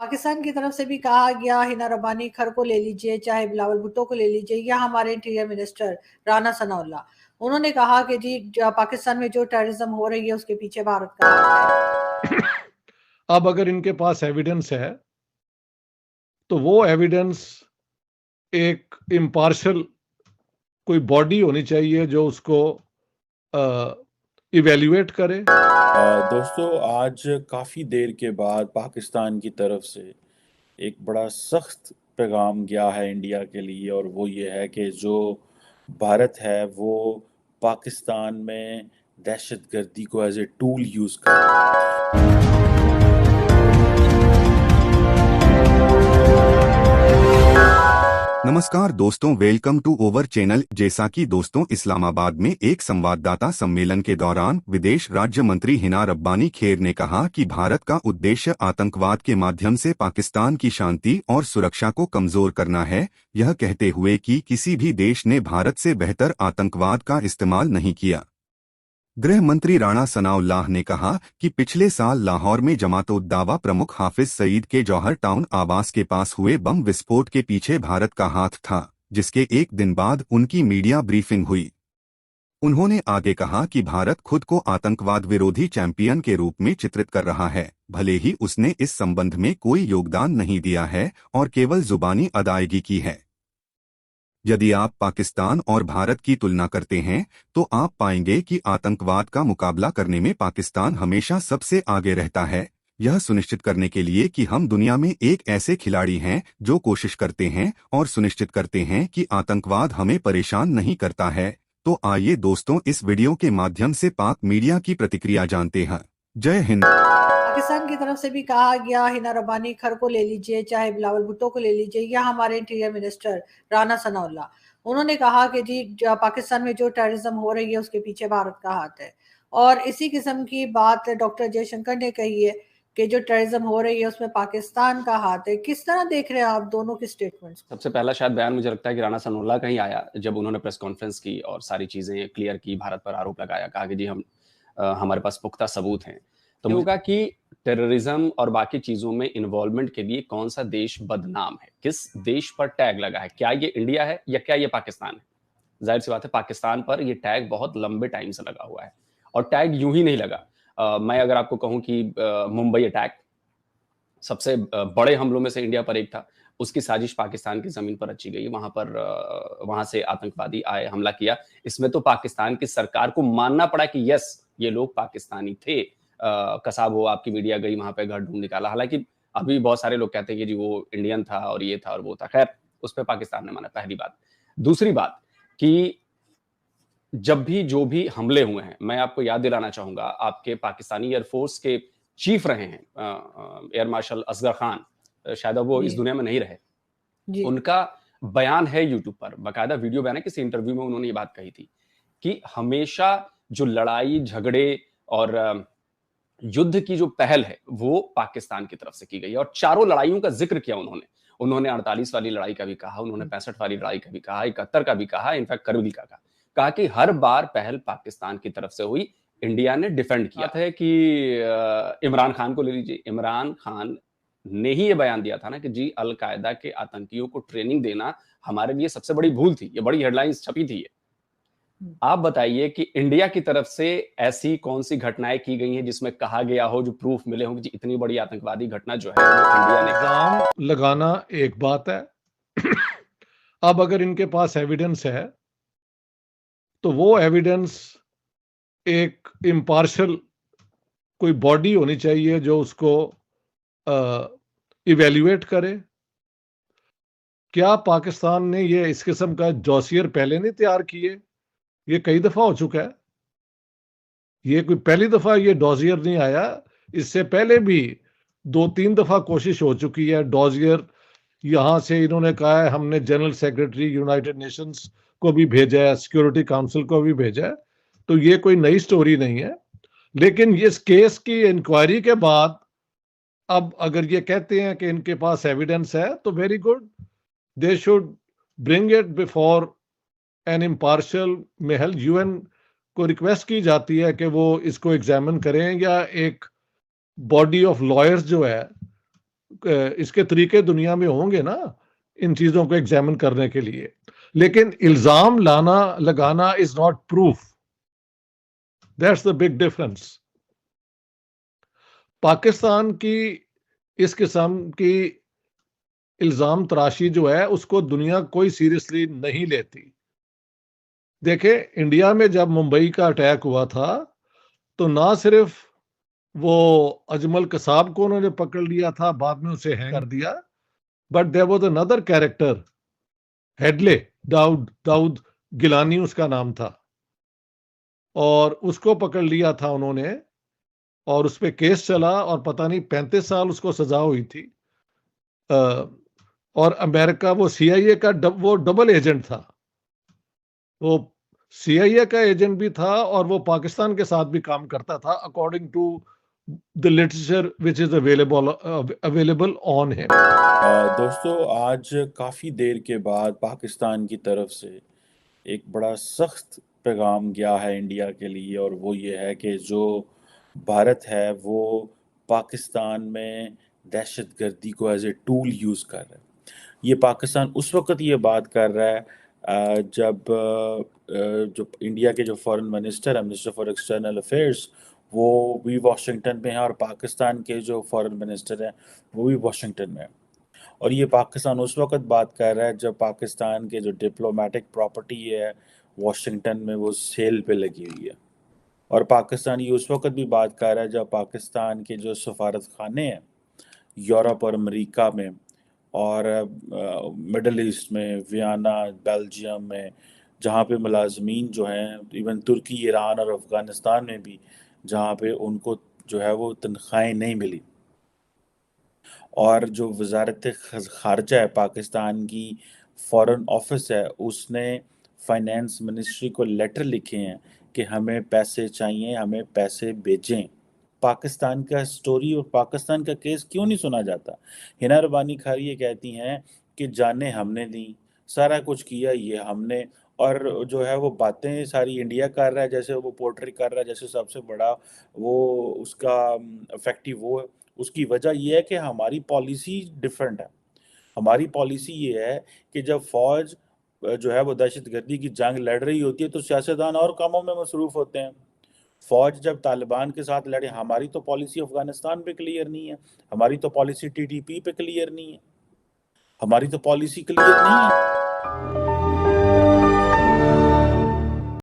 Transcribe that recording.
पाकिस्तान की तरफ से भी कहा गया, हिना रब्बानी खर को ले लीजिए, चाहे बिलावल भुट्टो को ले लीजिए, या हमारे इंटीरियर मिनिस्टर राना सनाउल्लाह, उन्होंने कहा कि जी पाकिस्तान में जो टेररिज्म हो रही है उसके पीछे भारत का हाथ है। अब अगर इनके पास एविडेंस है तो वो एविडेंस एक इम्पार्शल कोई बॉडी होनी चाहिए जो उसको इवेल्युएट करे। दोस्तों, आज काफ़ी देर के बाद पाकिस्तान की तरफ से एक बड़ा सख्त पैगाम गया है इंडिया के लिए, और वो ये है कि जो भारत है वो पाकिस्तान में दहशतगर्दी को एज ए टूल यूज़ कर रहा है। नमस्कार दोस्तों, वेलकम टू ओवर चैनल। जैसा कि दोस्तों, इस्लामाबाद में एक संवाददाता सम्मेलन के दौरान विदेश राज्य मंत्री हिना रब्बानी खेर ने कहा कि भारत का उद्देश्य आतंकवाद के माध्यम से पाकिस्तान की शांति और सुरक्षा को कमजोर करना है, यह कहते हुए कि किसी भी देश ने भारत से बेहतर आतंकवाद का इस्तेमाल नहीं किया। गृह मंत्री राणा सनाउल्लाह ने कहा कि पिछले साल लाहौर में जमात-उद-दावा प्रमुख हाफिज सईद के जौहर टाउन आवास के पास हुए बम विस्फोट के पीछे भारत का हाथ था, जिसके एक दिन बाद उनकी मीडिया ब्रीफिंग हुई। उन्होंने आगे कहा कि भारत खुद को आतंकवाद विरोधी चैंपियन के रूप में चित्रित कर रहा है, भले ही उसने इस संबंध में कोई योगदान नहीं दिया है और केवल जुबानी अदायगी की है। यदि आप पाकिस्तान और भारत की तुलना करते हैं तो आप पाएंगे कि आतंकवाद का मुकाबला करने में पाकिस्तान हमेशा सबसे आगे रहता है, यह सुनिश्चित करने के लिए कि हम दुनिया में एक ऐसे खिलाड़ी हैं जो कोशिश करते हैं और सुनिश्चित करते हैं कि आतंकवाद हमें परेशान नहीं करता है। तो आइए दोस्तों, इस वीडियो के माध्यम से पाक मीडिया की प्रतिक्रिया जानते हैं। जय हिंद। पाकिस्तान की तरफ से भी कहा गया, हिना रब्बानी खर को ले लीजिए, चाहे बिलावल भुट्टो को ले लीजिए, या हमारे इंटीरियर मिनिस्टर राना सनाउल्लाह, उन्होंने कहा कि जी पाकिस्तान में जो टेररिज्म हो रही है उसके पीछे भारत का हाथ है। और इसी किस्म की बात डॉक्टर जयशंकर ने कही है कि जो टेररिज्म हो रही है उसमें पाकिस्तान का हाथ है। किस तरह देख रहे हैं आप दोनों की स्टेटमेंट्स? सबसे पहला शायद बयान मुझे लगता है कि राणा सनाउल्लाह का ही आया, जब उन्होंने प्रेस कॉन्फ्रेंस की और सारी चीजें क्लियर की, भारत पर आरोप लगाया, कहा कि जी हमारे पास पुख्ता सबूत हैं। तो होगा कि टेररिज्म और बाकी चीजों में इन्वॉल्वमेंट के लिए कौन सा देश बदनाम है, किस देश पर टैग लगा है, क्या ये इंडिया है या क्या ये पाकिस्तान है? जाहिर सी बात है पाकिस्तान पर ये टैग बहुत लंबे टाइम से लगा हुआ है, और टैग यूं ही नहीं लगा। मैं अगर आपको कहूं कि मुंबई अटैक सबसे बड़े हमलों में से इंडिया पर एक था, उसकी साजिश पाकिस्तान की जमीन पर रची गई, वहां से आतंकवादी आए, हमला किया। इसमें तो पाकिस्तान की सरकार को मानना पड़ा कि यस, ये लोग पाकिस्तानी थे। कसाब हो, आपकी मीडिया गई वहां पे, घर ढूंढ निकाला। हालांकि अभी बहुत सारे लोग कहते हैं कि जी वो इंडियन था और ये था और वो था। खैर, उस पर पाकिस्तान ने माना, पहली बात। दूसरी बात कि जब भी जो भी हमले हुए हैं, मैं आपको याद दिलाना चाहूंगा, आपके पाकिस्तानी एयरफोर्स के चीफ रहे हैं एयर मार्शल असगर खान, शायद अब वो इस दुनिया में नहीं रहे। उनका बयान है यूट्यूब पर, बाकायदा वीडियो बयान है, किसी इंटरव्यू में उन्होंने ये बात कही थी कि हमेशा जो लड़ाई झगड़े और युद्ध की जो पहल है वो पाकिस्तान की तरफ से की गई है। और चारों लड़ाइयों का जिक्र किया उन्होंने 48 वाली लड़ाई का भी कहा, उन्होंने 65 वाली लड़ाई का भी कहा, 71 का भी कहा, इनफैक्ट करगिल का कहा कि हर बार पहल पाकिस्तान की तरफ से हुई, इंडिया ने डिफेंड किया है। कि इमरान खान को ले लीजिए, इमरान खान ने ही ये बयान दिया था ना कि जी अल-कायदा के आतंकियों को ट्रेनिंग देना हमारे लिए सबसे बड़ी भूल थी। ये बड़ी हेडलाइंस छपी थी। आप बताइए कि इंडिया की तरफ से ऐसी कौन सी घटनाएं की गई हैं जिसमें कहा गया हो, जो प्रूफ मिले हो कि इतनी बड़ी आतंकवादी घटना जो है वो इंडिया ने इल्जाम लगाना एक बात है। अब अगर इनके पास एविडेंस है तो वो एविडेंस एक इम्पार्शल कोई बॉडी होनी चाहिए जो उसको इवेल्युएट करे। क्या पाकिस्तान ने ये इस किस्म का डॉसियर पहले नहीं तैयार किए? ये कई दफा हो चुका है, ये कोई पहली दफा ये डॉसियर नहीं आया। इससे पहले भी 2-3 दफा कोशिश हो चुकी है डॉसियर। यहां से इन्होंने कहा है हमने जनरल सेक्रेटरी यूनाइटेड नेशंस को भी भेजा है, सिक्योरिटी काउंसिल को भी भेजा है, तो ये कोई नई स्टोरी नहीं है। लेकिन इस केस की इंक्वायरी के बाद अब अगर ये कहते हैं कि इनके पास एविडेंस है तो very good, they should bring it before N impartial Mahal. UN को रिक्वेस्ट की जाती है कि वो इसको एग्जामिन करें, या एक बॉडी ऑफ लॉयर्स जो है इसके तरीके दुनिया में होंगे ना इन चीजों को एग्जामिन करने के लिए, लेकिन इल्जाम लगाना is not proof. That's the big difference. Pakistan की इस किस्म की इल्जाम तराशी जो है उसको दुनिया कोई सीरियसली नहीं लेती। देखे, इंडिया में जब मुंबई का अटैक हुआ था तो ना सिर्फ वो अजमल कसाब को उन्होंने पकड़ लिया था, बाद में उसे हैंग कर दिया, but there was another character, Headley, Daood Daood Gilani उसका नाम था, और उसको पकड़ लिया था उन्होंने, और उस पर केस चला और पता नहीं 35 साल उसको सजा हुई थी। और अमेरिका, वो सीआईए का वो डबल एजेंट था, वो सीआईए का एजेंट भी था और वो पाकिस्तान के साथ भी काम करता था, according to the literature which is available on him. दोस्तों, आज काफ़ी देर के बाद पाकिस्तान की तरफ से एक बड़ा सख्त पैगाम गया है इंडिया के लिए, और वो ये है कि जो भारत है वो पाकिस्तान में दहशतगर्दी को एज ए टूल यूज़ कर रहा है। ये पाकिस्तान उस वक्त ये बात कर रहा है जब जो इंडिया के जो फॉरेन मिनिस्टर है, मिनिस्टर फॉर एक्सटर्नल अफेयर्स, वो भी वाशिंगटन में है, और पाकिस्तान के जो फॉरेन मिनिस्टर हैं वो भी वाशिंगटन में है। और ये पाकिस्तान उस वक्त बात कर रहा है जब पाकिस्तान के जो डिप्लोमेटिक प्रॉपर्टी है वाशिंगटन में वो सेल पे लगी हुई है। और पाकिस्तान ये उस वक्त भी बात कर रहा है जब पाकिस्तान के जो सफारत खाने हैं यूरोप और अमेरिका में, और मिडल ईस्ट में, वियना, बेल्जियम में, जहाँ पे मुलाजमीन जो हैं, इवन तुर्की, ईरान और अफ़गानिस्तान में भी, जहाँ पे उनको जो है वो तनख्वाहें नहीं मिली, और जो वजारत ख़ारजा है पाकिस्तान की, फॉरेन ऑफिस है, उसने फाइनेंस मिनिस्ट्री को लेटर लिखे हैं कि हमें पैसे चाहिए, हमें पैसे भेजें। पाकिस्तान का स्टोरी और पाकिस्तान का केस क्यों नहीं सुना जाता? हिना रब्बानी खारी ये कहती हैं कि जाने हमने दी, सारा कुछ किया ये हमने, और जो है वो बातें सारी इंडिया कर रहा है, जैसे वो पोर्ट्री कर रहा है जैसे सबसे बड़ा वो उसका इफेक्टिव वो है। उसकी वजह ये है कि हमारी पॉलिसी डिफरेंट है। हमारी पॉलिसी ये है कि जब फौज जो है वो दहशतगर्दी की जंग लड़ रही होती है तो सियासतदान और कामों में मसरूफ होते हैं। फौज जब तालिबान के साथ लड़े, हमारी तो पॉलिसी अफगानिस्तान पे क्लियर नहीं है, हमारी तो पॉलिसी टीटीपी पे क्लियर नहीं है, हमारी तो पॉलिसी क्लियर नहीं है।